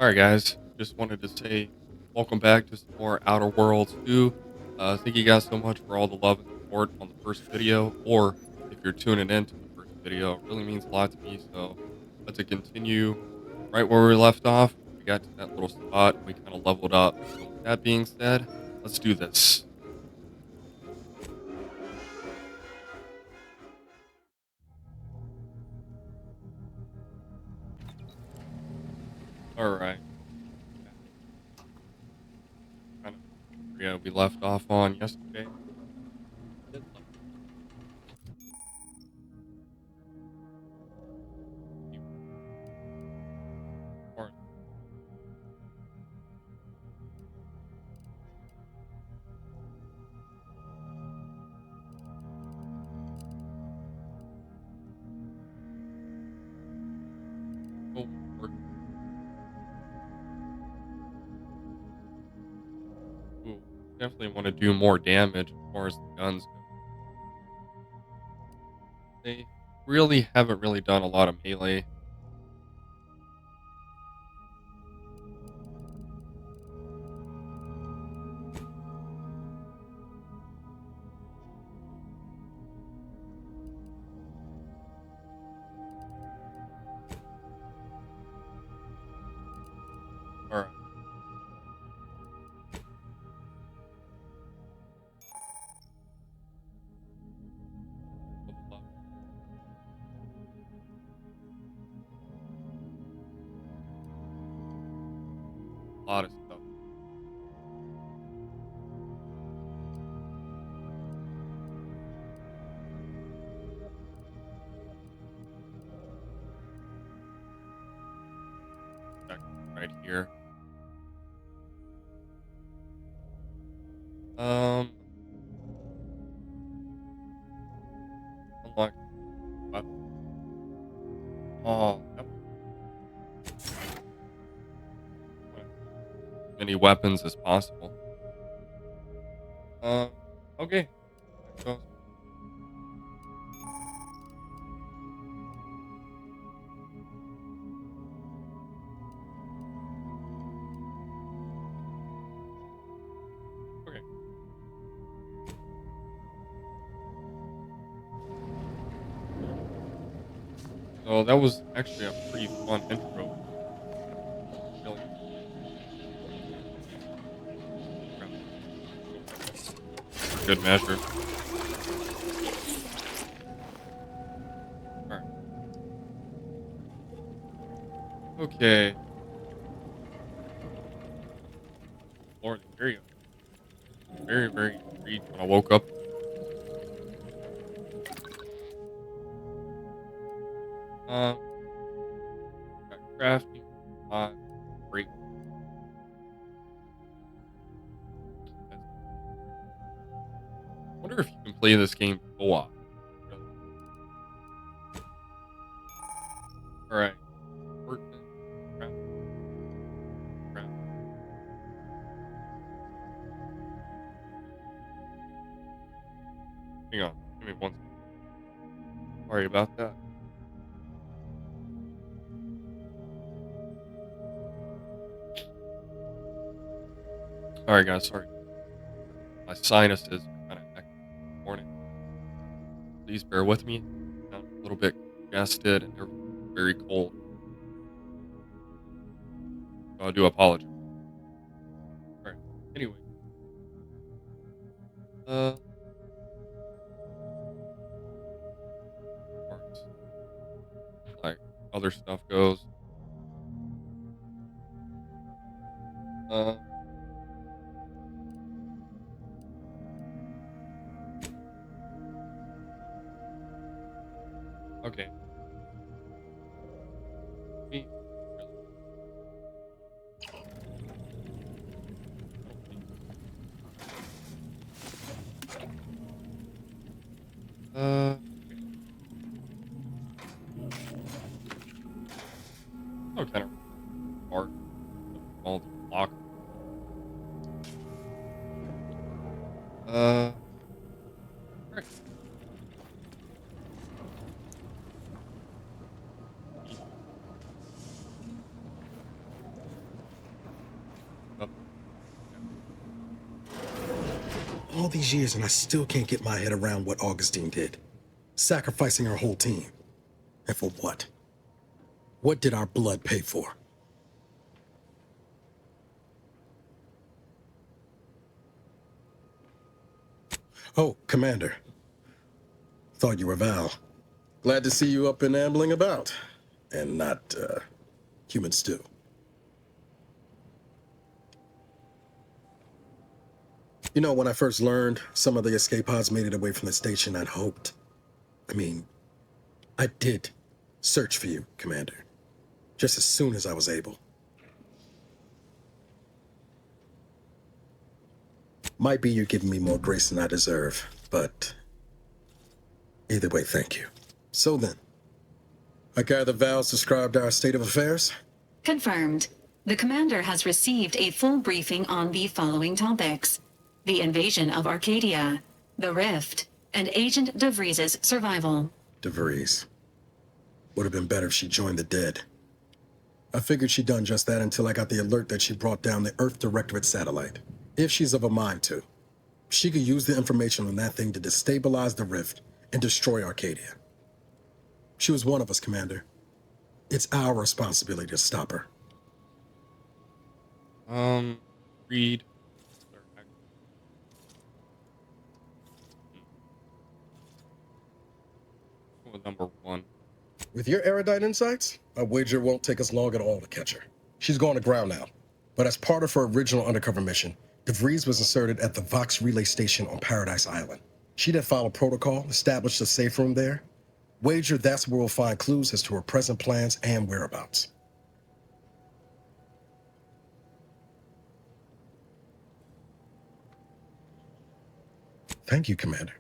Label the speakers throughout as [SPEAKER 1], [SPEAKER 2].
[SPEAKER 1] All right, guys. Just wanted to say welcome back to some more Outer Worlds 2. Thank you guys so much for all the love and support on the first video, or if you're tuning into the first video, it really means a lot to me. So let's continue right where we left off. We got to that little spot and we kind of leveled up. So with that being said, let's do this. All right. Kind of area we left off on yesterday. Ooh, definitely want to do more damage as far as the guns go. They really haven't really done a lot of melee. All right. A lot of stuff. Check right here. Um, unlock weapon. Oh, that was as many weapons as possible. Um, okay. That goes- Okay. So that was actually a pretty fun intro. Really for good measure. All right. Okay. Lord, very, very, very intrigued when I woke up. Um, got crafting. Great. Wonder if you can play this game co-op. Really. All right. Workbench, craft, craft. Hang on. Give me one second. Sorry about that. All right, guys. Sorry. My sinuses are kind of acting this morning. Please bear with me. I'm a little bit congested and everything's very cold. So I do apologize. All right. Anyway, as far as like other stuff goes, uh, okay. Me, really, I don't think. Okay. Oh, kind of hard. All the block. All right.
[SPEAKER 2] all these years and I still can't get my head around what Augustine did. Sacrificing our whole team. And for what? What did our blood pay for? Oh, Commander. Thought you were Val. Glad to see you up and ambling about. And not, human stew. You know, when I first learned some of the escape pods made it away from the station, I'd hoped. I did search for you, Commander. Just as soon as I was able. Might be you're giving me more grace than I deserve, but either way, thank you. So then, I gather Val's described our state of affairs?
[SPEAKER 3] Confirmed. The commander has received a full briefing on the following topics: the invasion of Arcadia, the Rift, and Agent DeVries's survival.
[SPEAKER 2] DeVries. Would have been better if she joined the dead. I figured she'd done just that until I got the alert that she brought down the Earth Directorate satellite. If she's of a mind to, she could use the information on that thing to destabilize the Rift and destroy Arcadia. She was one of us, Commander. It's our responsibility to stop her.
[SPEAKER 1] Read. Number 1.
[SPEAKER 2] With your erudite insights, I wager it won't take us long at all to catch her. She's gone to ground now, but as part of her original undercover mission, DeVries was inserted at the Vox relay station on Paradise Island. She'd have followed protocol, established a safe room there. Wager that's where we'll find clues as to her present plans and whereabouts. Thank you, Commander.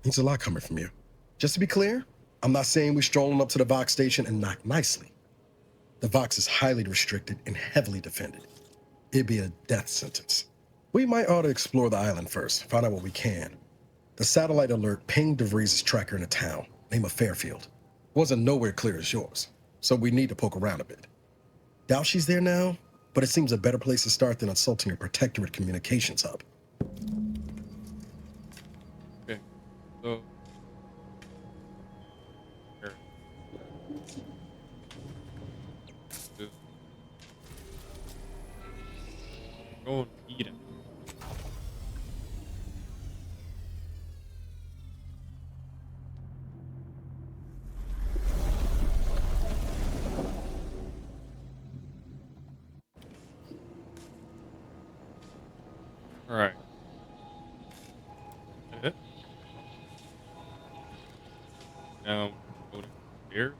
[SPEAKER 2] Means a lot coming from you. Just to be clear, I'm not saying we're strolling up to the Vox station and knock nicely. The Vox is highly restricted and heavily defended. It'd be a death sentence. We might ought to explore the island first, find out what we can. The satellite alert pinged DeVries' tracker in a town, name of Fairfield. Wasn't nowhere clear as yours, so we need to poke around a bit. Doubt she's there now, but it seems a better place to start than assaulting a protectorate communications hub.
[SPEAKER 1] Okay, so... Go and eat it. All right. That it? Now go to here.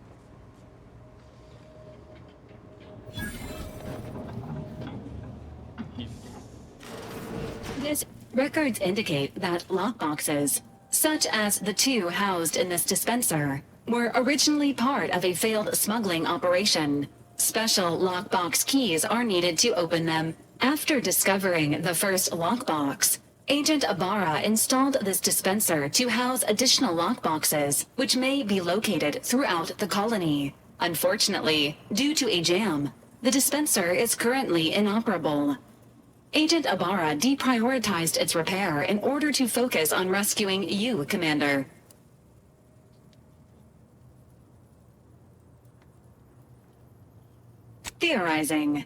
[SPEAKER 3] Records indicate that lockboxes, such as the 2 housed in this dispenser, were originally part of a failed smuggling operation. Special lockbox keys are needed to open them. After discovering the first lockbox, Agent Ibarra installed this dispenser to house additional lockboxes, which may be located throughout the colony. Unfortunately, due to a jam, the dispenser is currently inoperable. Agent Ibarra deprioritized its repair in order to focus on rescuing you, Commander. Theorizing.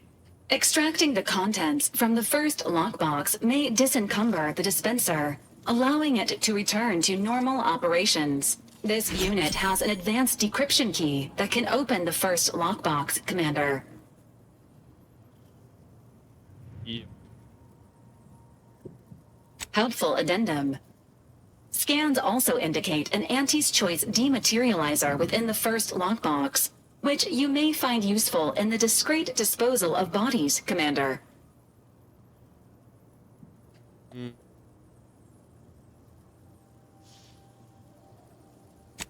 [SPEAKER 3] Extracting the contents from the first lockbox may disencumber the dispenser, allowing it to return to normal operations. This unit has an advanced decryption key that can open the first lockbox, Commander.
[SPEAKER 1] Yeah.
[SPEAKER 3] Helpful addendum. Scans also indicate an Auntie's Choice dematerializer within the first lockbox, which you may find useful in the discreet disposal of bodies, Commander.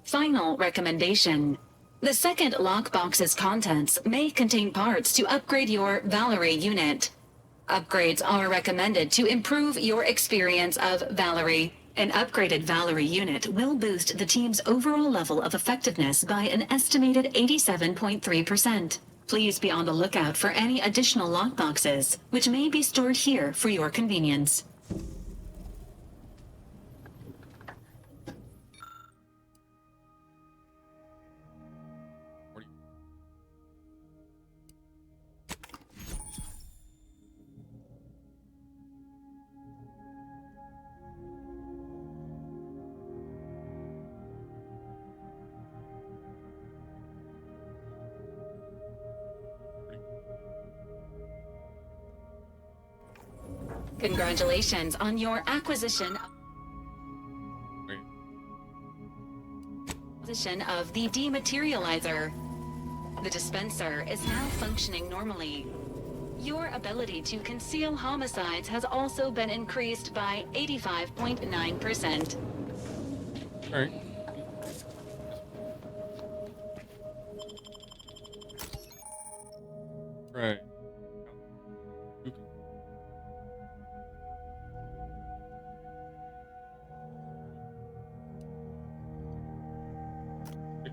[SPEAKER 3] Final recommendation. The second lockbox's contents may contain parts to upgrade your Valerie unit. Upgrades are recommended to improve your experience of Valerie. An upgraded Valerie unit will boost the team's overall level of effectiveness by an estimated 87.3%. Please be on the lookout for any additional lockboxes, which may be stored here for your convenience. Congratulations on your acquisition
[SPEAKER 1] Wait.
[SPEAKER 3] of the dematerializer. The dispenser is now functioning normally. Your ability to conceal homicides has also been increased by 85.9%.
[SPEAKER 1] All right. Right. Okay.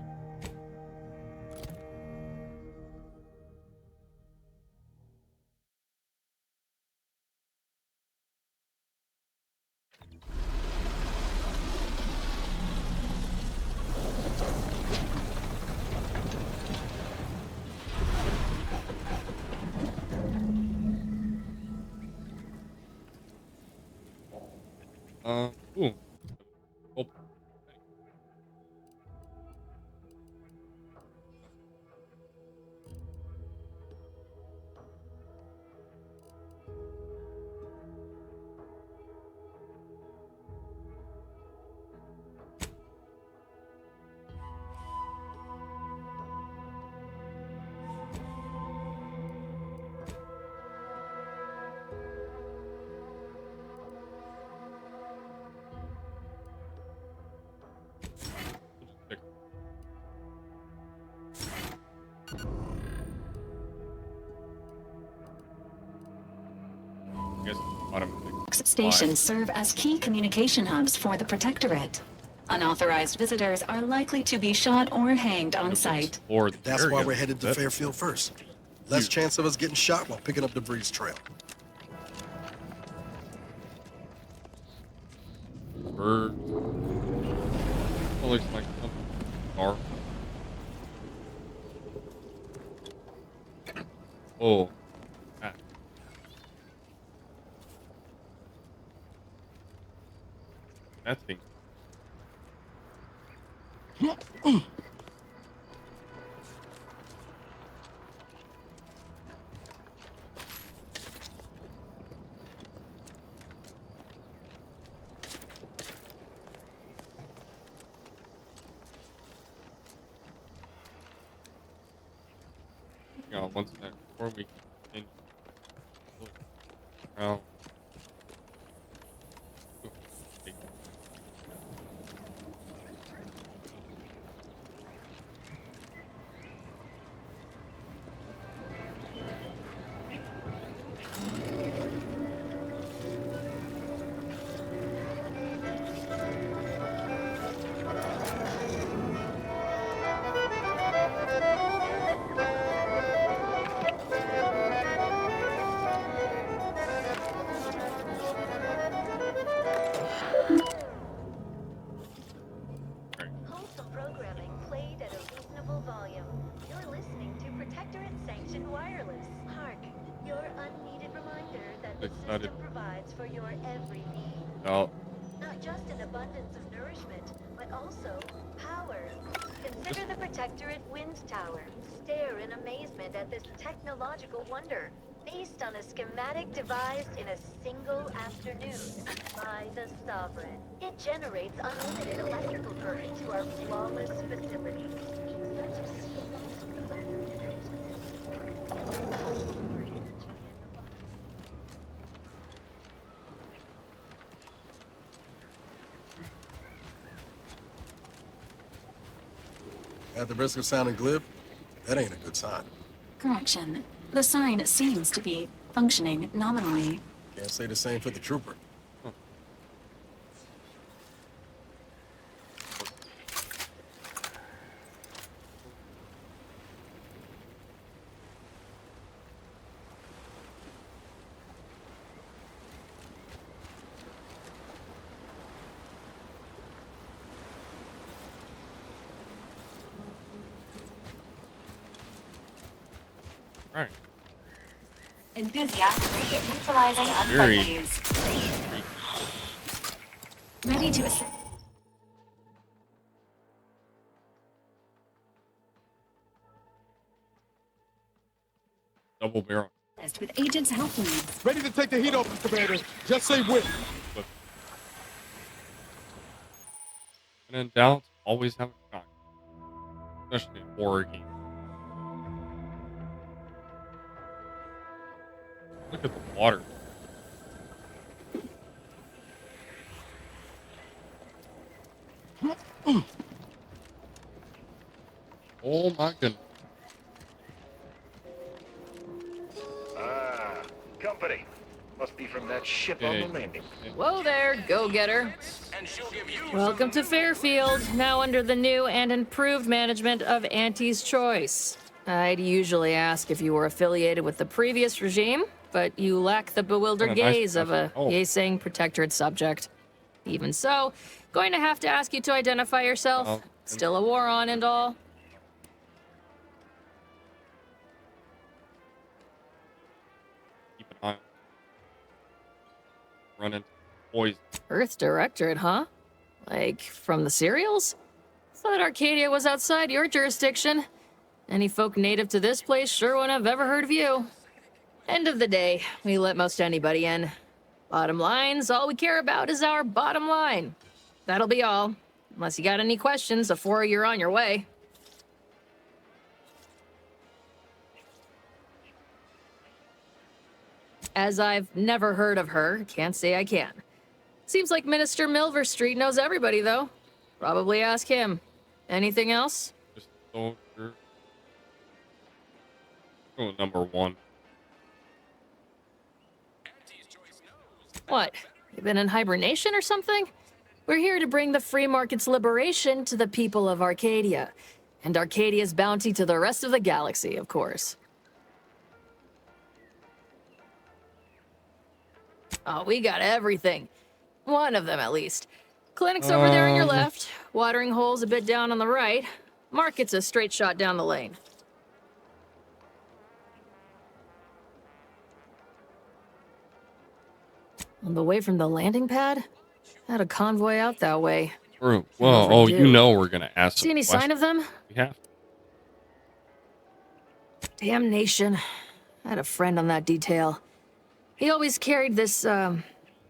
[SPEAKER 1] Ooh. Oh, we'll just pick. I guess automatic.
[SPEAKER 3] Stations serve as key communication hubs for the Protectorate. Unauthorized visitors are likely to be shot or hanged on site.
[SPEAKER 1] Or the
[SPEAKER 2] That's why
[SPEAKER 1] area.
[SPEAKER 2] we're headed to
[SPEAKER 1] That's
[SPEAKER 2] Fairfield first. Less
[SPEAKER 1] huge.
[SPEAKER 2] chance of us getting shot while picking up debris trail.
[SPEAKER 1] Bird. Well, looks like something. Car. Oh. Ah. That thing. Hang on one sec. Before we continue. Look around. Ooh, hey, all right.
[SPEAKER 4] Wholesome programming played at a reasonable volume. You're listening to Protectorate Sanctioned Wireless. Hark, your unneeded reminder that the
[SPEAKER 1] Excited
[SPEAKER 4] system provides for your every need.
[SPEAKER 1] about
[SPEAKER 4] Not just an abundance of nourishment, but also power. Consider the Protectorate Wind Tower. Stare in amazement at this technological wonder, based on a schematic devised in a single afternoon by the Sovereign. It generates unlimited electrical current to our flawless facilities.
[SPEAKER 2] At the risk of sounding glib, that ain't a good sign.
[SPEAKER 3] Correction. The sign seems to be functioning nominally.
[SPEAKER 2] Can't say the same for the trooper.
[SPEAKER 1] All right.
[SPEAKER 3] Enthusiastically neutralizing
[SPEAKER 1] Very.
[SPEAKER 3] unfriendlies. Ready to assist.
[SPEAKER 1] Double barrel
[SPEAKER 3] with agents' health needs.
[SPEAKER 5] Ready to take the heat off, Commander. Just say when.
[SPEAKER 1] When in doubt, always have a shot. Especially in horror games. Look at the water. Oh my goodness.
[SPEAKER 6] Ah, company. Must be from that ship on the landing.
[SPEAKER 7] Whoa there, go-getter. Welcome to Fairfield, now under the new and improved management of Auntie's Choice. I'd usually ask if you were affiliated with the previous regime, but you lack the bewildered gaze of a yay-saying protectorate subject. Even so, going to have to ask you to identify yourself. Still a war on and all.
[SPEAKER 1] Keep an eye on. Run into poison.
[SPEAKER 7] Earth Directorate, huh? Like, from the serials? Thought Arcadia was outside your jurisdiction. Any folk native to this place sure wouldn't have ever heard of you. End of the day, we let most anybody in. Bottom line's all we care about is our bottom line. That'll be all. Unless you got any questions before you're on your way. As I've never heard of her, can't say I can. Seems like Minister Milverstreet knows everybody, though. Probably ask him. Anything else?
[SPEAKER 1] Just so sure. Oh, number one.
[SPEAKER 7] What? You been in hibernation or something? We're here to bring the free market's liberation to the people of Arcadia. And Arcadia's bounty to the rest of the galaxy, of course. Oh, we got everything. One of them, at least. Clinic's over there on your left. Watering hole's a bit down on the right. Market's a straight shot down the lane. On the way from the landing pad? Had a convoy out that way.
[SPEAKER 1] True. Well, oh, you know we're gonna ask.
[SPEAKER 7] See any sign of them?
[SPEAKER 1] We have.
[SPEAKER 7] Damnation. I had a friend on that detail. He always carried this,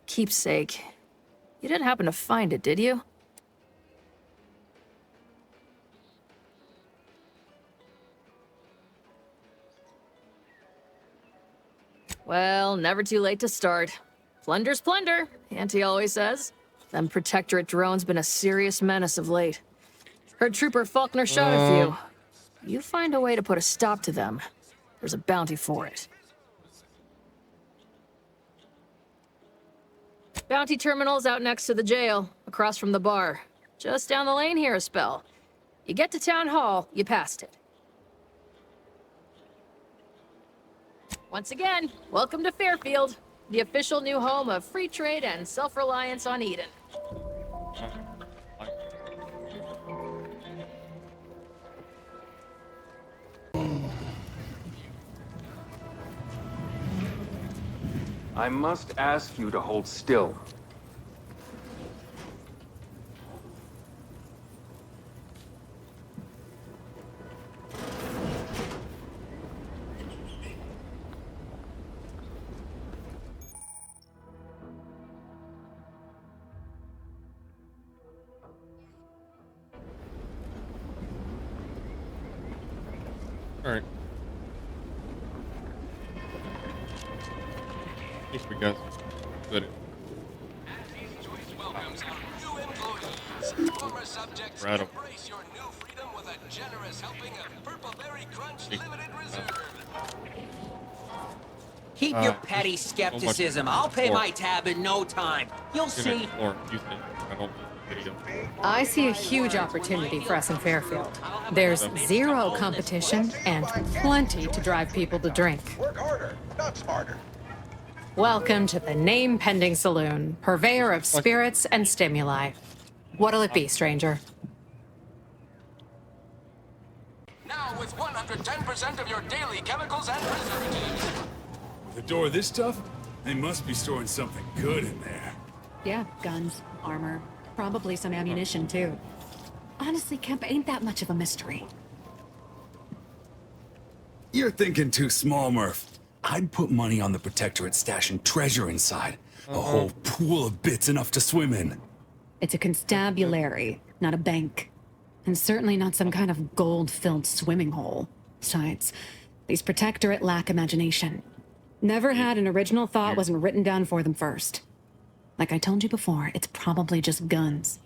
[SPEAKER 7] keepsake. You didn't happen to find it, did you? Well, never too late to start. Plunder's plunder, Auntie always says. Them Protectorate drones been a serious menace of late. Heard Trooper Faulkner shot a few. You find a way to put a stop to them. There's a bounty for it. Bounty terminal's out next to the jail, across from the bar. Just down the lane here a spell. You get to Town Hall, you passed it. Once again, welcome to Fairfield, the official new home of free trade and self-reliance on Eden.
[SPEAKER 8] I must ask you to hold still.
[SPEAKER 1] All right. At least we got good.
[SPEAKER 9] Former subjects,
[SPEAKER 1] Right.
[SPEAKER 9] embrace your new freedom with a generous helping of Purple Berry Crunch Limited Reserve.
[SPEAKER 10] Keep your petty skepticism. I'll pay my tab in no time. You'll see.
[SPEAKER 1] Or you think I don't video.
[SPEAKER 11] I see a huge opportunity for us in Fairfield. There's zero competition and plenty to drive people to drink.
[SPEAKER 6] Work harder, not smarter.
[SPEAKER 11] Welcome to the name-pending saloon, purveyor of spirits and stimuli. What'll it be, stranger?
[SPEAKER 9] Now with 110% of your daily chemicals and preservatives.
[SPEAKER 12] The door this tough? They must be storing something good in there.
[SPEAKER 13] Yeah, guns, armor, probably some ammunition too. Honestly, Kemp ain't that much of a mystery.
[SPEAKER 12] You're thinking too small, Murph. I'd put money on the Protectorate stashing treasure inside. A whole pool of bits enough to swim in.
[SPEAKER 13] It's a constabulary, not a bank. And certainly not some kind of gold-filled swimming hole. Besides, these Protectorate lack imagination. Never had an original thought wasn't written down for them first. Like I told you before, it's probably just guns.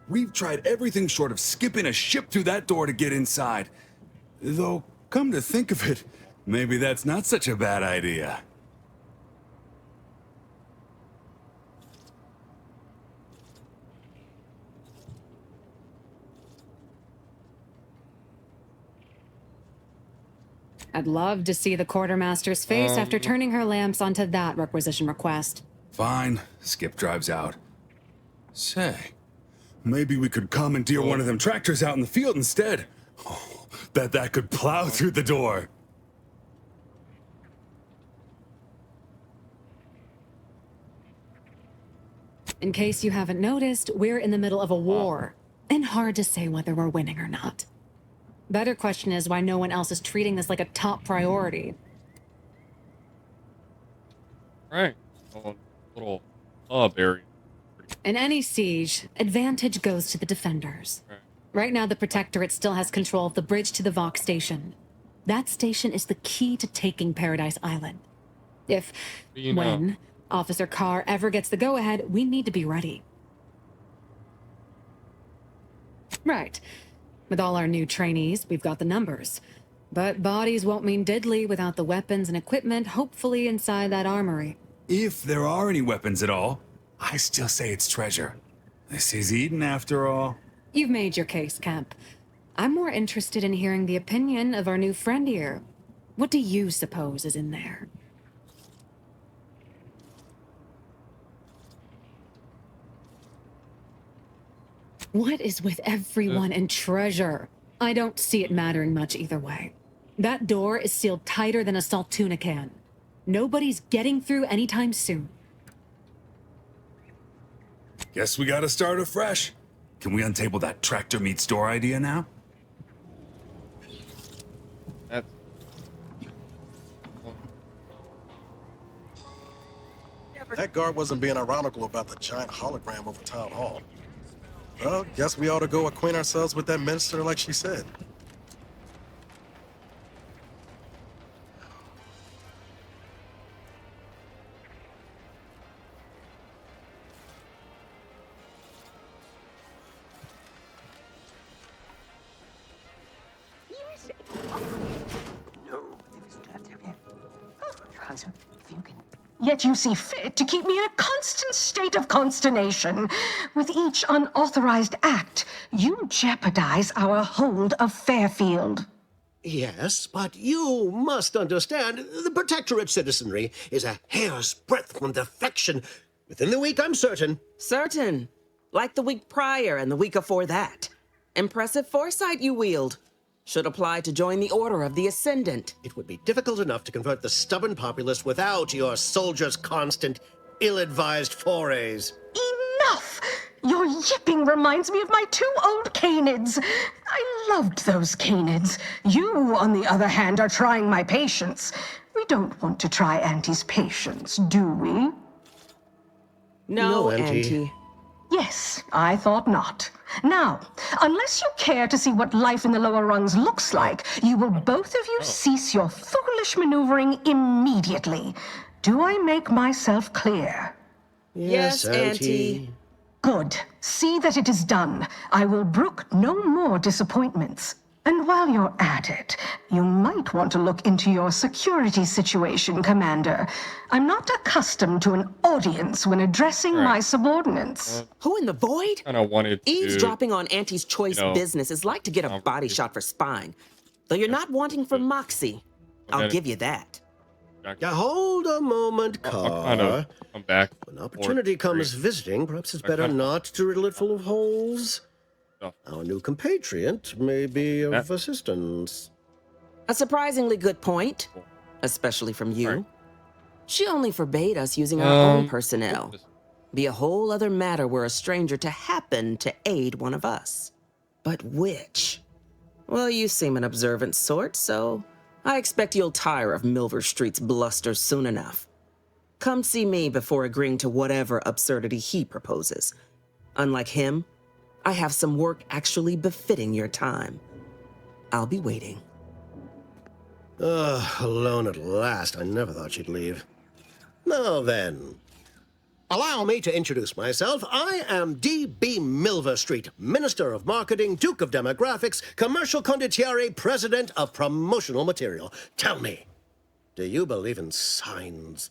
[SPEAKER 12] We've tried everything short of skipping a ship through that door to get inside. Though, come to think of it, maybe that's not such a bad idea.
[SPEAKER 13] I'd love to see the quartermaster's face after turning her lamps onto that requisition request.
[SPEAKER 12] Fine, Skip drives out. Say, maybe we could commandeer one of them tractors out in the field instead. Oh, bet that could plow through the door.
[SPEAKER 13] In case you haven't noticed, we're in the middle of a war, and hard to say whether we're winning or not. Better question is why no one else is treating this like a top priority.
[SPEAKER 1] Right. Little hub area.
[SPEAKER 13] In any siege, advantage goes to the defenders. Right now, the Protectorate still has control of the bridge to the Vox station. That station is the key to taking Paradise Island. If, when, Officer Carr ever gets the go-ahead, we need to be ready. Right. With all our new trainees, we've got the numbers. But bodies won't mean diddly without the weapons and equipment hopefully inside that armory.
[SPEAKER 12] If there are any weapons at all, I still say it's treasure. This is Eden after all.
[SPEAKER 13] You've made your case, Kemp. I'm more interested in hearing the opinion of our new friend here. What do you suppose is in there? What is with everyone and treasure? I don't see it mattering much either way. That door is sealed tighter than a salt tuna can. Nobody's getting through anytime soon.
[SPEAKER 12] Guess we gotta start afresh. Can we untable that tractor meets door idea now?
[SPEAKER 2] That guard wasn't being ironical about the giant hologram over town hall. Well, guess we ought to go acquaint ourselves with that minister like she said.
[SPEAKER 14] Yet you see fit to keep me in a constant state of consternation. With each unauthorized act, you jeopardize our hold of Fairfield.
[SPEAKER 15] Yes, but you must understand, the Protectorate citizenry is a hair's breadth from defection. Within the week, I'm certain.
[SPEAKER 16] Certain. Like the week prior and the week before that. Impressive foresight you wield. Should apply to join the Order of the Ascendant.
[SPEAKER 15] It would be difficult enough to convert the stubborn populace without your soldiers' constant, ill-advised forays.
[SPEAKER 14] Enough! Your yipping reminds me of my 2 old canids. I loved those canids. You, on the other hand, are trying my patience. We don't want to try Auntie's patience, do we?
[SPEAKER 16] No, Auntie.
[SPEAKER 14] Yes, I thought not. Now, unless you care to see what life in the lower rungs looks like, you will both of you cease your foolish maneuvering immediately. Do I make myself clear?
[SPEAKER 16] Yes, Auntie.
[SPEAKER 14] Good. See that it is done. I will brook no more disappointments. And while you're at it, you might want to look into your security situation, Commander. I'm not accustomed to an audience when addressing my subordinates.
[SPEAKER 16] Who in the void?
[SPEAKER 1] Kind of wanted to,
[SPEAKER 16] Eavesdropping on Auntie's choice business is like to get a body shot for spying. Though you're not wanting for moxie. I'll give you that.
[SPEAKER 15] Now, hold a moment, Carr.
[SPEAKER 1] I'll kind of come back.
[SPEAKER 15] When opportunity comes visiting, perhaps it's better not to riddle it full of holes. Our new compatriot may be of assistance.
[SPEAKER 16] A surprisingly good point, especially from you. She only forbade us using our own personnel. Be a whole other matter were a stranger to happen to aid one of us. But which? Well, you seem an observant sort, so I expect you'll tire of Milver Street's bluster soon enough. Come see me before agreeing to whatever absurdity he proposes. Unlike him, I have some work actually befitting your time. I'll be waiting.
[SPEAKER 15] Alone at last. I never thought she'd leave. Now then, allow me to introduce myself. I am D.B. Milver Street, Minister of Marketing, Duke of Demographics, Commercial Condottiere, President of Promotional Material. Tell me, do you believe in signs?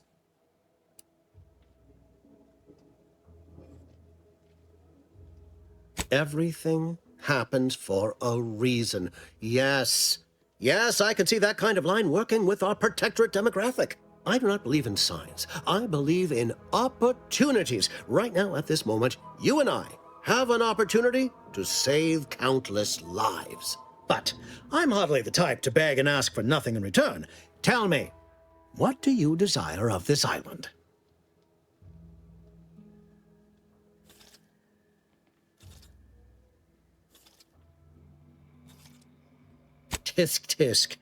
[SPEAKER 15] Everything happens for a reason. Yes. Yes, I can see that kind of line working with our protectorate demographic. I do not believe in signs. I believe in opportunities. Right now, at this moment, you and I have an opportunity to save countless lives. But I'm hardly the type to beg and ask for nothing in return. Tell me, what do you desire of this island? Tisk, tisk.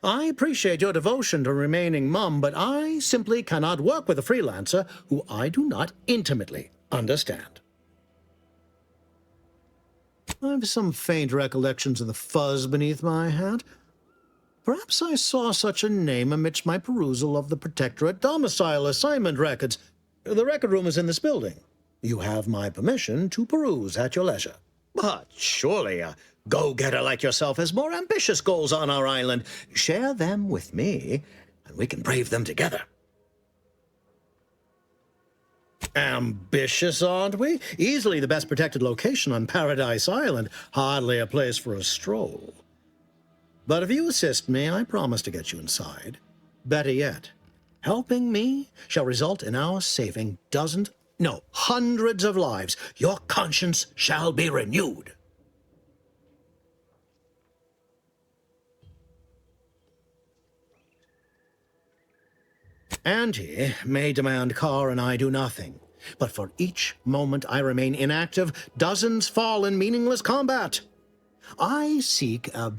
[SPEAKER 15] I appreciate your devotion to remaining mum, but I simply cannot work with a freelancer who I do not intimately understand. I have some faint recollections of the fuzz beneath my hat. Perhaps I saw such a name amidst my perusal of the Protectorate domicile assignment records. The record room is in this building. You have my permission to peruse at your leisure. But surely a go-getter like yourself has more ambitious goals on our island. Share them with me, and we can brave them together. Ambitious, aren't we? Easily the best protected location on Paradise Island. Hardly a place for a stroll. But if you assist me, I promise to get you inside. Better yet, helping me shall result in our saving dozens, no, hundreds of lives. Your conscience shall be renewed. Auntie may demand Carr and I do nothing, but for each moment I remain inactive, dozens fall in meaningless combat. I seek a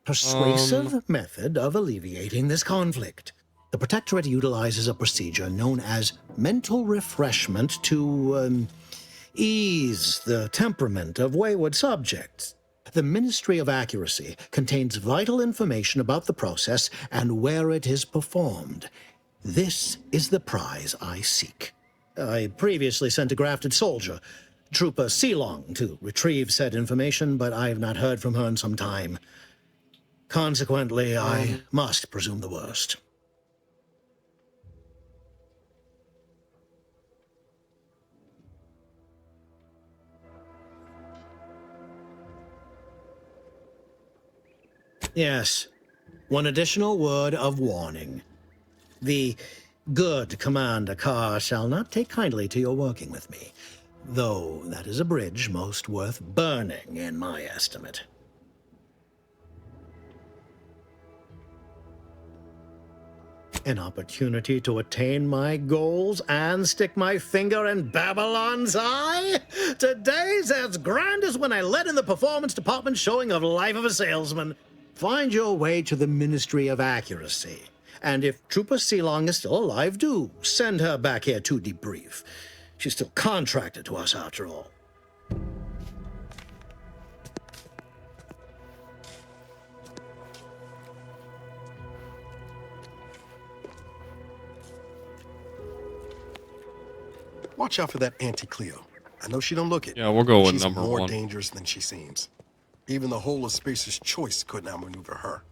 [SPEAKER 15] persuasive method of alleviating this conflict. The Protectorate utilizes a procedure known as mental refreshment to ease the temperament of wayward subjects. The Ministry of Accuracy contains vital information about the process and where it is performed. This is the prize I seek. I previously sent a grafted soldier, Trooper Sealong, to retrieve said information, but I have not heard from her in some time. Consequently, I must presume the worst. Yes, one additional word of warning. The good Commander Carr shall not take kindly to your working with me, though that is a bridge most worth burning in my estimate. An opportunity to attain my goals and stick my finger in Babylon's eye? Today's as grand as when I led in the performance department showing of Life of a Salesman. Find your way to the Ministry of Accuracy. And if Trooper Sealong is still alive, do send her back here to debrief. She's still contracted to us after all.
[SPEAKER 2] Watch out for that Auntie Cleo. I know she don't look it.
[SPEAKER 1] Yeah, we'll go with
[SPEAKER 2] She's
[SPEAKER 1] number
[SPEAKER 2] more
[SPEAKER 1] one.
[SPEAKER 2] dangerous than she seems. Even the whole of Spacer's Choice couldn't outmaneuver her.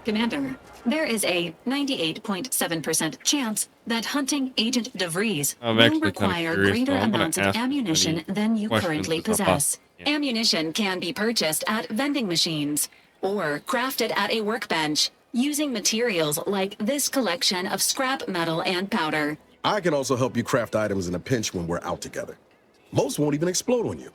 [SPEAKER 3] Commander, there is a 98.7% chance that hunting Agent DeVries
[SPEAKER 1] I'm
[SPEAKER 3] will
[SPEAKER 1] actually kind of
[SPEAKER 3] require
[SPEAKER 1] curious,
[SPEAKER 3] greater
[SPEAKER 1] so I'm gonna
[SPEAKER 3] amounts of
[SPEAKER 1] ask
[SPEAKER 3] ammunition
[SPEAKER 1] any
[SPEAKER 3] than you
[SPEAKER 1] questions
[SPEAKER 3] currently
[SPEAKER 1] as I possibly
[SPEAKER 3] possess.
[SPEAKER 1] can.
[SPEAKER 3] Ammunition can be purchased at vending machines or crafted at a workbench using materials like this collection of scrap metal and powder.
[SPEAKER 2] I can also help you craft items in a pinch when we're out together. Most won't even explode on you.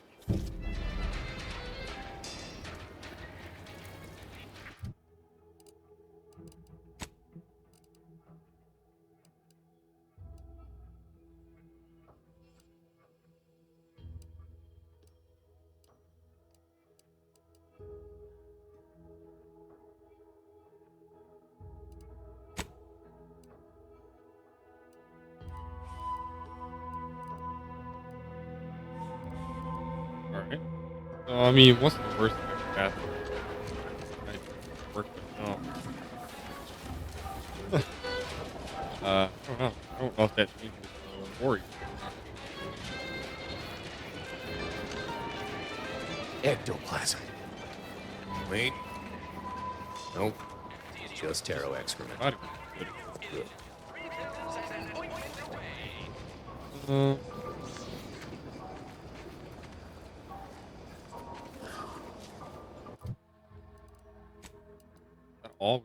[SPEAKER 1] All right. So I mean, what's the worst that could happen? I work with I don't know. I don't know if that changes the worry.
[SPEAKER 17] Ectoplasm. Wait. Nope. Just taro excrement. Good.
[SPEAKER 1] That all.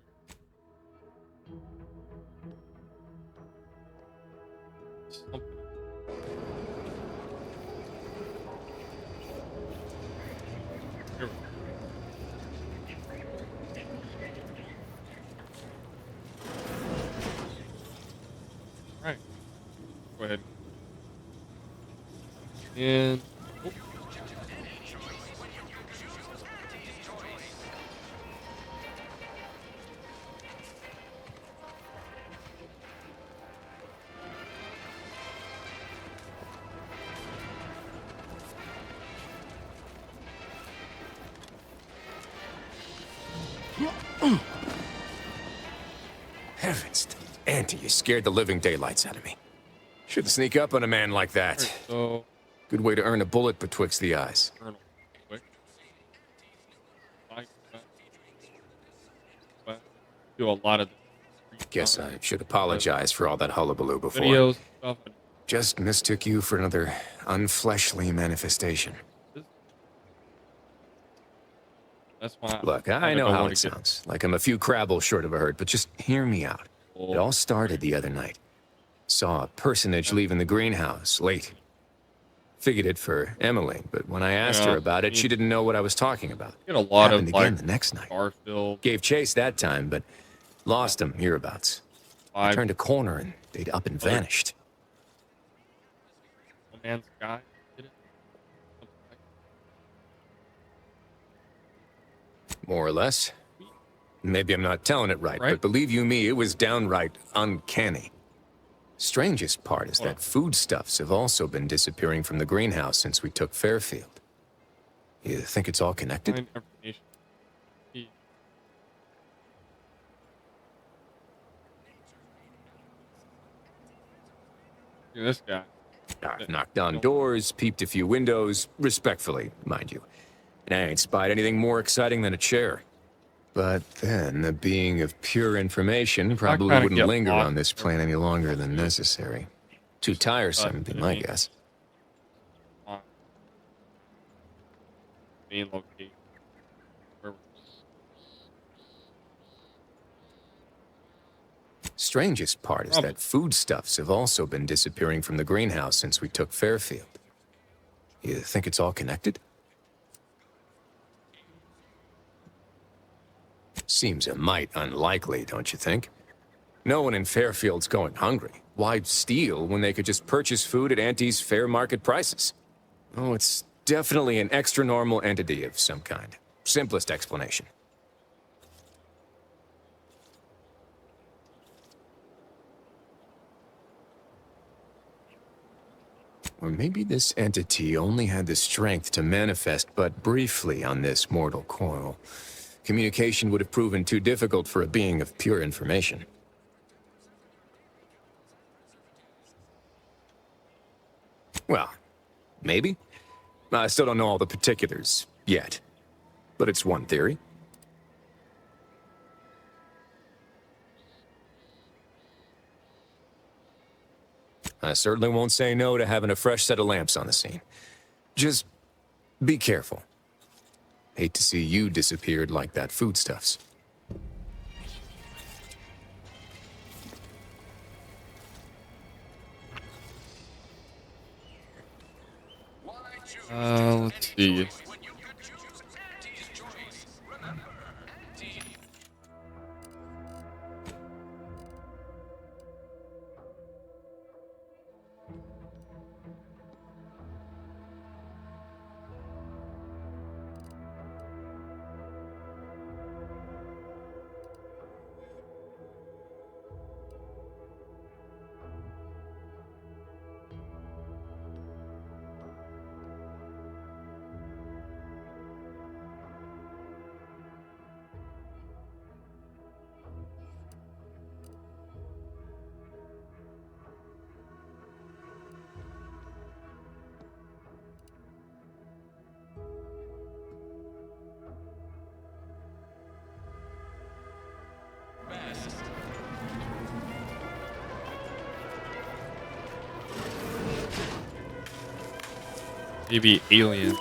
[SPEAKER 1] Something. Here we go. All right. Go ahead. And oh.
[SPEAKER 17] Heavens. Auntie, you scared the living daylights out of me. Shouldn't sneak up on a man like that.
[SPEAKER 1] Right, so
[SPEAKER 17] Good way to earn a bullet betwixt the eyes.
[SPEAKER 1] quick. Do a lot of
[SPEAKER 17] Guess I should apologize for all that hullabaloo before.
[SPEAKER 1] videos stuff.
[SPEAKER 17] Just mistook you for another unfleshly manifestation.
[SPEAKER 1] That's why.
[SPEAKER 17] Look, I know how it sounds. Like I'm a few crabbles short of a hurt, but just hear me out. It all started the other night. Saw a personage leaving the greenhouse late. Figured it for Emily, but when I asked her about it, she didn't know what I was talking about.
[SPEAKER 1] Get a lot
[SPEAKER 17] Happened
[SPEAKER 1] of
[SPEAKER 17] again the next night.
[SPEAKER 1] Garfield.
[SPEAKER 17] Gave chase that time, but lost him hereabouts. Turned a corner and they'd up and vanished.
[SPEAKER 1] No Man's Sky did it.
[SPEAKER 17] More or less. Maybe I'm not telling it right, but believe you me, it was downright uncanny. Strangest part is that foodstuffs have also been disappearing from the greenhouse since we took Fairfield. You think it's all connected?
[SPEAKER 1] Find information. This guy.
[SPEAKER 17] I've knocked on doors, peeped a few windows, respectfully, mind you. And I ain't spied anything more exciting than a chair. But then, a being of pure information probably wouldn't linger on this plane any longer than necessary. Too tiresome, would be my guess.
[SPEAKER 1] Main location.
[SPEAKER 17] Strangest part is that foodstuffs have also been disappearing from the greenhouse since we took Fairfield. You think it's all connected? Seems a mite unlikely, don't you think? No one in Fairfield's going hungry. Why steal when they could just purchase food at Auntie's fair market prices? Oh, it's definitely an extra-normal entity of some kind. Simplest explanation. Or maybe this entity only had the strength to manifest but briefly on this mortal coil. Communication would have proven too difficult for a being of pure information. Well, maybe. I still don't know all the particulars yet, but it's one theory. I certainly won't say no to having a fresh set of lamps on the scene. Just be careful. Hate to see you disappeared like that foodstuffs.
[SPEAKER 1] Let's see. Maybe alien.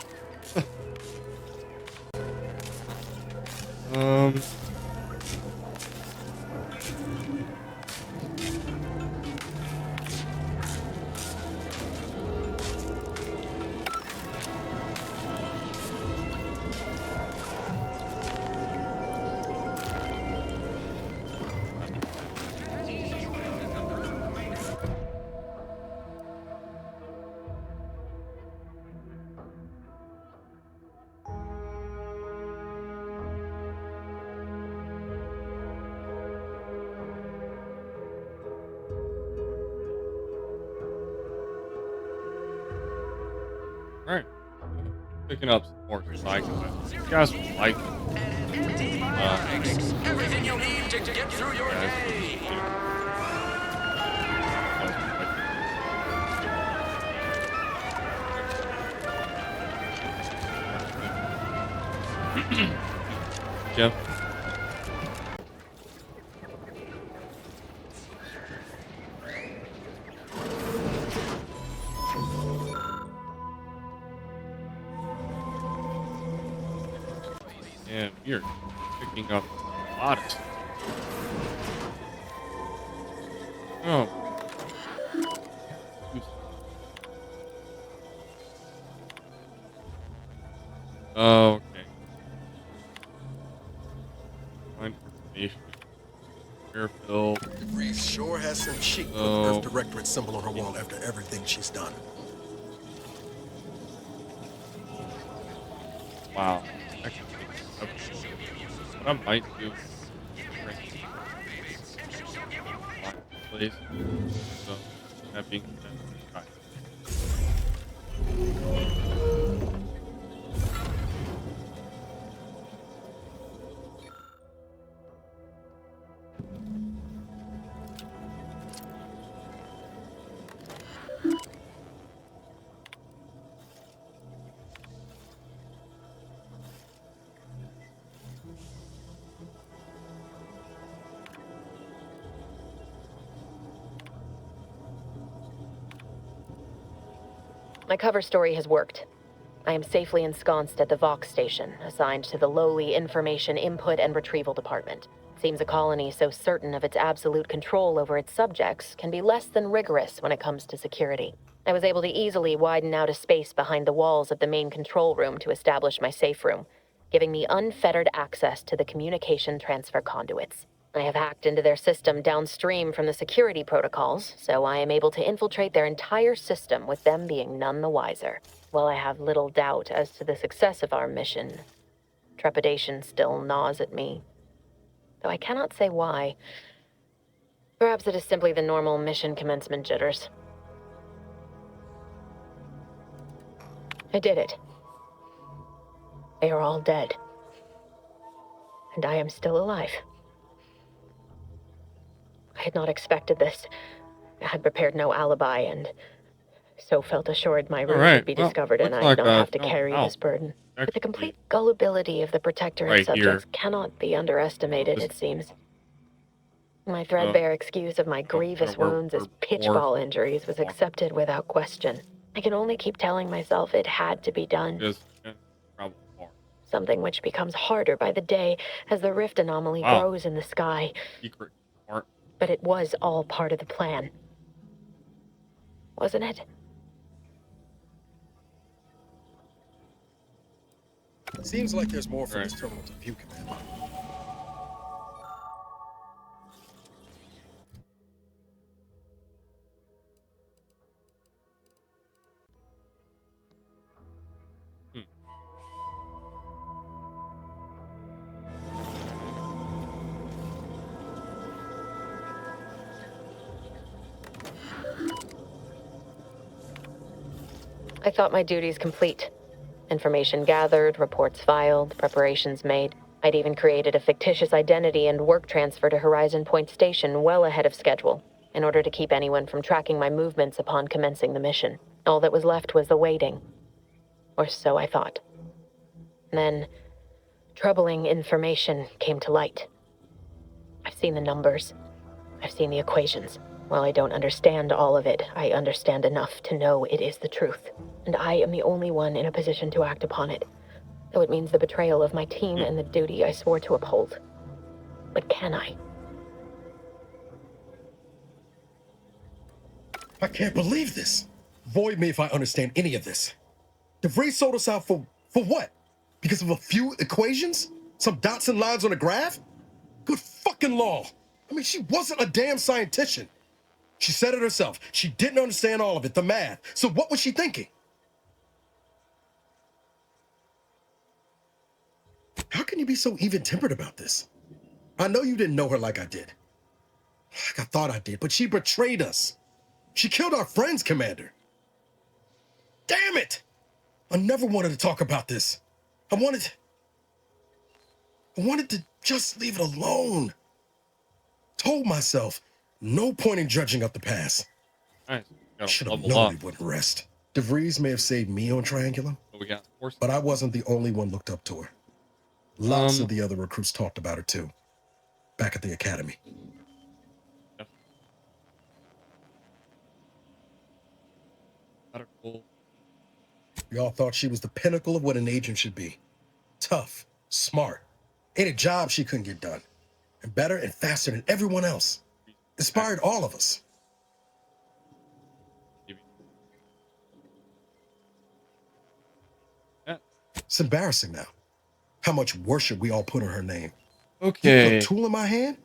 [SPEAKER 1] um. Alright. Picking up some more side quests. You guys would like
[SPEAKER 9] Everything you need to get through your day.
[SPEAKER 1] Jeff. And you're picking up a lot of stuff. Oh. Okay. Find information. Airfield.
[SPEAKER 2] Reeve sure has some chic with the Earth Directorate symbol on her wall after everything she's done.
[SPEAKER 1] Wow. What I might do is place. So that being said,
[SPEAKER 18] My cover story has worked. I am safely ensconced at the Vox station, assigned to the lowly Information Input and Retrieval Department. Seems a colony so certain of its absolute control over its subjects can be less than rigorous when it comes to security. I was able to easily widen out a space behind the walls of the main control room to establish my safe room, giving me unfettered access to the communication transfer conduits. I have hacked into their system downstream from the security protocols, so I am able to infiltrate their entire system with them being none the wiser. While I have little doubt as to the success of our mission, trepidation still gnaws at me. Though I cannot say why. Perhaps it is simply the normal mission commencement jitters. I did it. They are all dead. And I am still alive. I had not expected this. I had prepared no alibi and so felt assured my room would be discovered and I'd not have to carry this burden. But the complete gullibility of the Protectorate subjects cannot be underestimated, it seems. My threadbare excuse of my grievous wounds as pitchball injuries was accepted without question. I can only keep telling myself it had to be done.
[SPEAKER 1] Just travel far.
[SPEAKER 18] Something which becomes harder by the day as the rift anomaly grows in the sky.
[SPEAKER 1] Secret part.
[SPEAKER 18] But it was all part of the plan. Wasn't it?
[SPEAKER 2] Seems like there's more from this terminal to view, Commander.
[SPEAKER 18] I thought my duties complete. Information gathered, reports filed, preparations made. I'd even created a fictitious identity and work transfer to Horizon Point Station well ahead of schedule, in order to keep anyone from tracking my movements upon commencing the mission. All that was left was the waiting. Or so I thought. Then, troubling information came to light. I've seen the numbers. I've seen the equations. While I don't understand all of it, I understand enough to know it is the truth. And I am the only one in a position to act upon it. Though it means the betrayal of my team and the duty I swore to uphold. But can I?
[SPEAKER 2] I can't believe this. Void me if I understand any of this. DeVries sold us out for what? Because of a few equations? Some dots and lines on a graph? Good fucking law. I mean, she wasn't a damn scientist. She said it herself. She didn't understand all of it, the math. So what was she thinking? How can you be so even-tempered about this? I know you didn't know her like I did. Like I thought I did, but she betrayed us. She killed our friends, Commander. Damn it! I never wanted to talk about this. I wanted to just leave it alone. Told myself, no point in dredging up the past.
[SPEAKER 1] Nice.
[SPEAKER 2] Should have known we wouldn't rest. DeVries may have saved me on Triangulum, but I wasn't the only one looked up to her. Lots of the other recruits talked about her too, back at the academy. We all thought she was the pinnacle of what an agent should be. Tough, smart, ain't a job she couldn't get done. And better and faster than everyone else. Inspired all of us. It's embarrassing now. How much worship we all put on her name.
[SPEAKER 1] Okay.
[SPEAKER 2] You put a tool in my hand,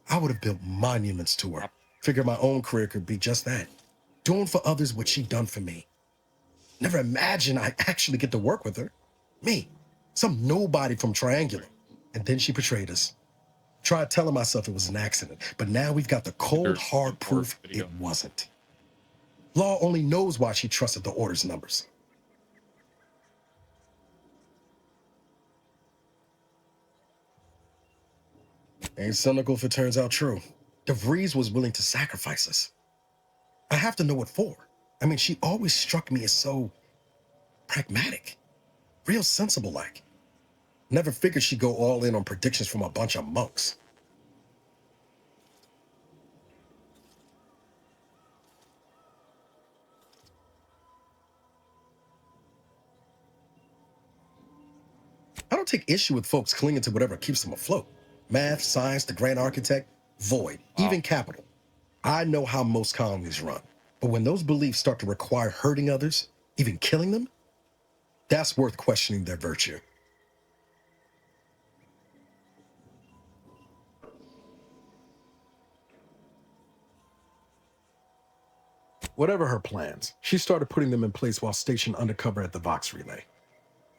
[SPEAKER 2] I would have built monuments to her. Figured my own career could be just that. Doing for others what she done for me. Never imagined I'd actually get to work with her. Me, some nobody from Triangulum. And then she betrayed us. Tried telling myself it was an accident, but now we've got the cold, hard proof it wasn't. Law only knows why she trusted the Order's numbers. Ain't cynical if it turns out true. DeVries was willing to sacrifice us. I have to know what for. I mean, she always struck me as so pragmatic, real sensible-like. Never figured she'd go all in on predictions from a bunch of monks. I don't take issue with folks clinging to whatever keeps them afloat. Math, science, the grand architect, void, even capital. I know how most colonies run. But when those beliefs start to require hurting others, even killing them, that's worth questioning their virtue. Whatever her plans, she started putting them in place while stationed undercover at the Vox Relay.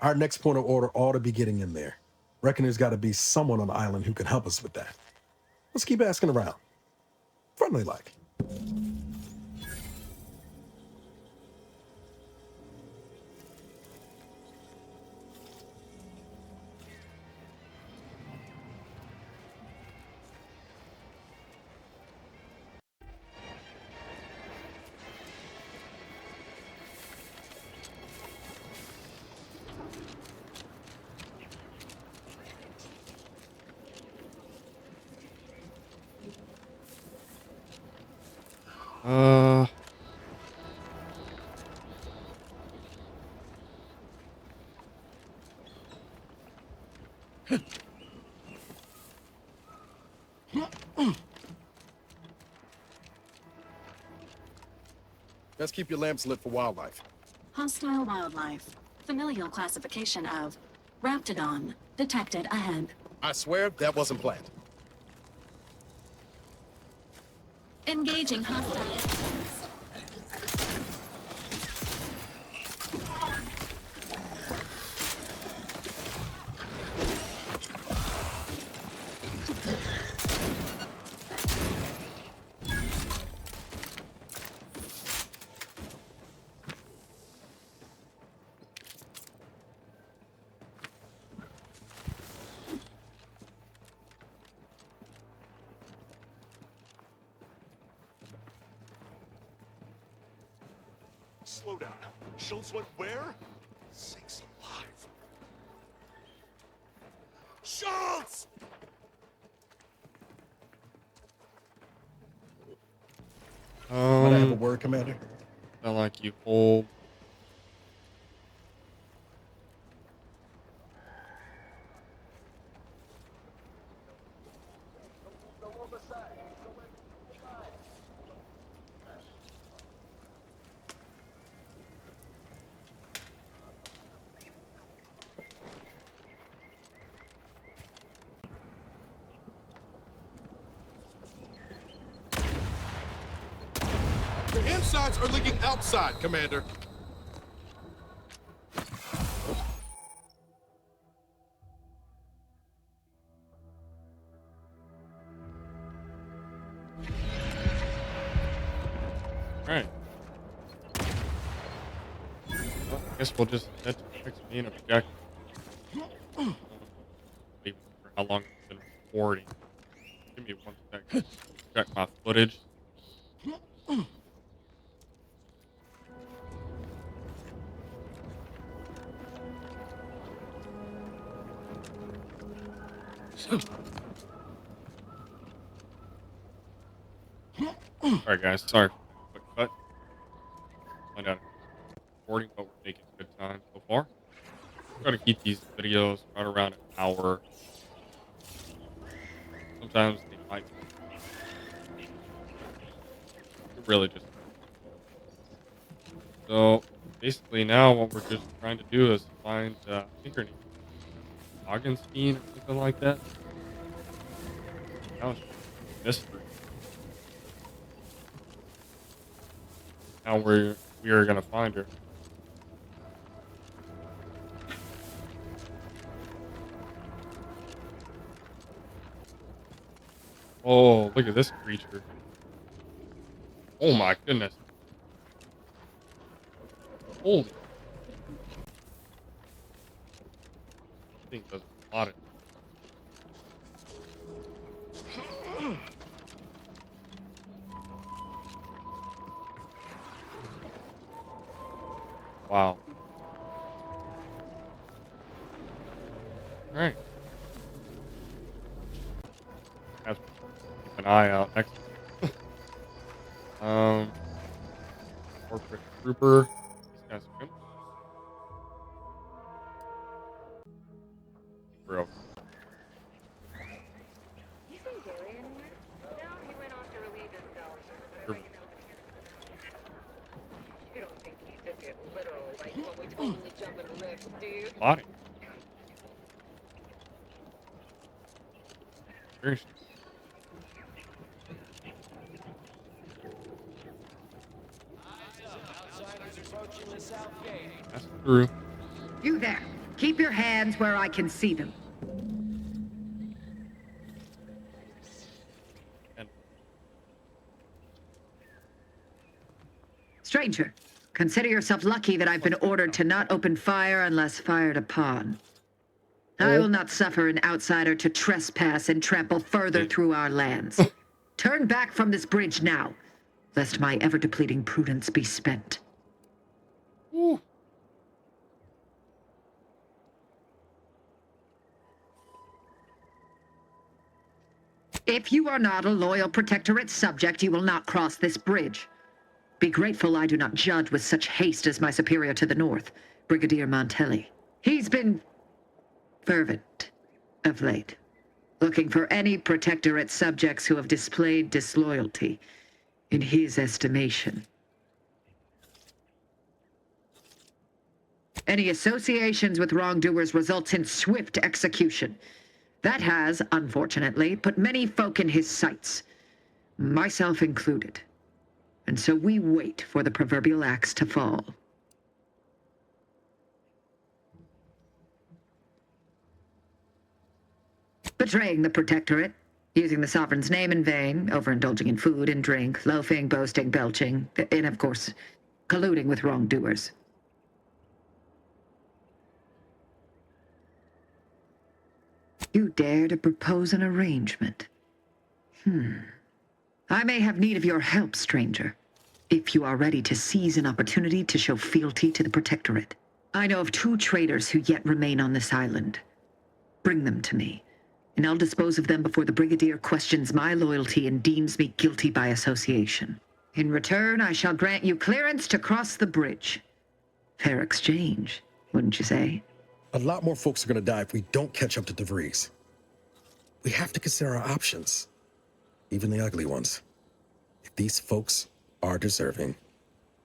[SPEAKER 2] Our next point of order ought to be getting in there. Reckon there's got to be someone on the island who can help us with that. Let's keep asking around. Friendly like.
[SPEAKER 1] Uh,
[SPEAKER 2] Let's keep your lamps lit for wildlife.
[SPEAKER 3] Hostile wildlife. Familial classification of Raptidon detected ahead.
[SPEAKER 2] I swear that wasn't planned.
[SPEAKER 3] Engaging hostile.
[SPEAKER 5] Slow down. Schultz went where? Sakes alive. Schultz!
[SPEAKER 2] Might I have a word, Commander?
[SPEAKER 1] Sound like you hold.
[SPEAKER 5] The insides are leaking outside, Commander.
[SPEAKER 1] Alright. Well, I guess we'll just head to the next main objective. Even for how long it's been recording. Give me 1 second. Check my footage. Alright guys, sorry for the quick cut. Find out recording, but we're making good time so far. Try to keep these videos right around an hour. Sometimes they might it really just. So basically now what we're just trying to do is find I think her name is Augustine or something like that. Now it's just a mystery. Now we are gonna find her. Oh, look at this creature. Oh my goodness. Holy. This thing does a lot of. Wow. Alright. Have to keep an eye out next time. Corporate trooper. This guy's good. Bro. Body. Very strange. That's true.
[SPEAKER 19] You there. Keep your hands where I can see them. Stranger, consider yourself lucky that I've been ordered to not open fire unless fired upon. I will not suffer an outsider to trespass and trample further through our lands. Turn back from this bridge now, lest my ever-depleting prudence be spent.
[SPEAKER 1] Ooh.
[SPEAKER 19] If you are not a loyal Protectorate subject, you will not cross this bridge. Be grateful I do not judge with such haste as my superior to the north, Brigadier Montelli. He's been fervent of late, looking for any Protectorate subjects who have displayed disloyalty in his estimation. Any associations with wrongdoers results in swift execution. That has, unfortunately, put many folk in his sights, myself included. And so we wait for the proverbial axe to fall. Betraying the Protectorate, using the Sovereign's name in vain, overindulging in food and drink, loafing, boasting, belching, and of course, colluding with wrongdoers. You dare to propose an arrangement? I may have need of your help, stranger, if you are ready to seize an opportunity to show fealty to the Protectorate. I know of 2 traitors who yet remain on this island. Bring them to me, and I'll dispose of them before the Brigadier questions my loyalty and deems me guilty by association. In return, I shall grant you clearance to cross the bridge. Fair exchange, wouldn't you say?
[SPEAKER 2] A lot more folks are going to die if we don't catch up to DeVries. We have to consider our options, even the ugly ones. If these folks are deserving,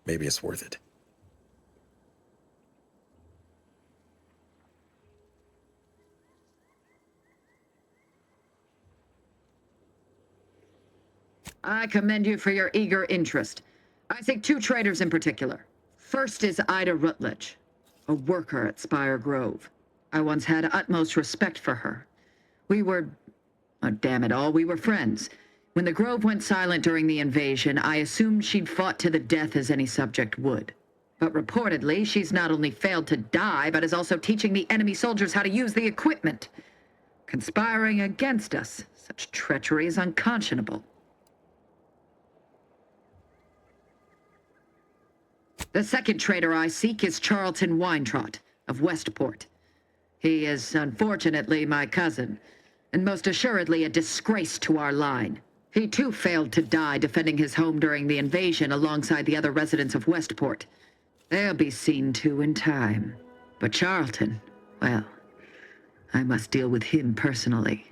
[SPEAKER 2] maybe it's worth it.
[SPEAKER 19] I commend you for your eager interest. I seek 2 traitors in particular. First is Ida Rutledge, a worker at Spire Grove. I once had utmost respect for her. We were, oh, damn it all, we were friends. When the Grove went silent during the invasion, I assumed she'd fought to the death as any subject would. But reportedly, she's not only failed to die, but is also teaching the enemy soldiers how to use the equipment. Conspiring against us. Such treachery is unconscionable. The second traitor I seek is Charlton Weintrot of Westport. He is, unfortunately, my cousin, and most assuredly a disgrace to our line. He too failed to die defending his home during the invasion alongside the other residents of Westport. They'll be seen to in time. But Charlton, well, I must deal with him personally.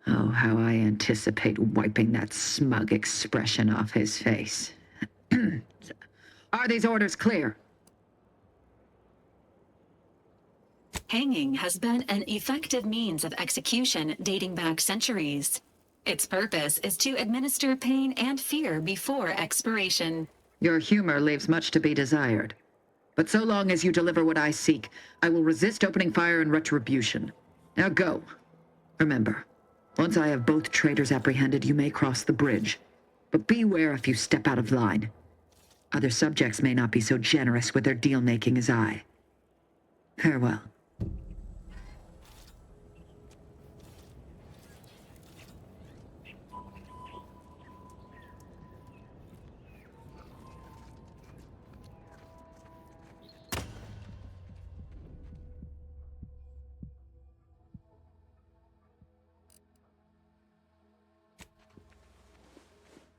[SPEAKER 19] Oh, how I anticipate wiping that smug expression off his face. Are these orders clear?
[SPEAKER 3] Hanging has been an effective means of execution dating back centuries. Its purpose is to administer pain and fear before expiration.
[SPEAKER 19] Your humor leaves much to be desired. But so long as you deliver what I seek, I will resist opening fire in retribution. Now go. Remember, once I have both traitors apprehended, you may cross the bridge. But beware if you step out of line. Other subjects may not be so generous with their deal-making as I. Farewell.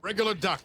[SPEAKER 5] Regular duck.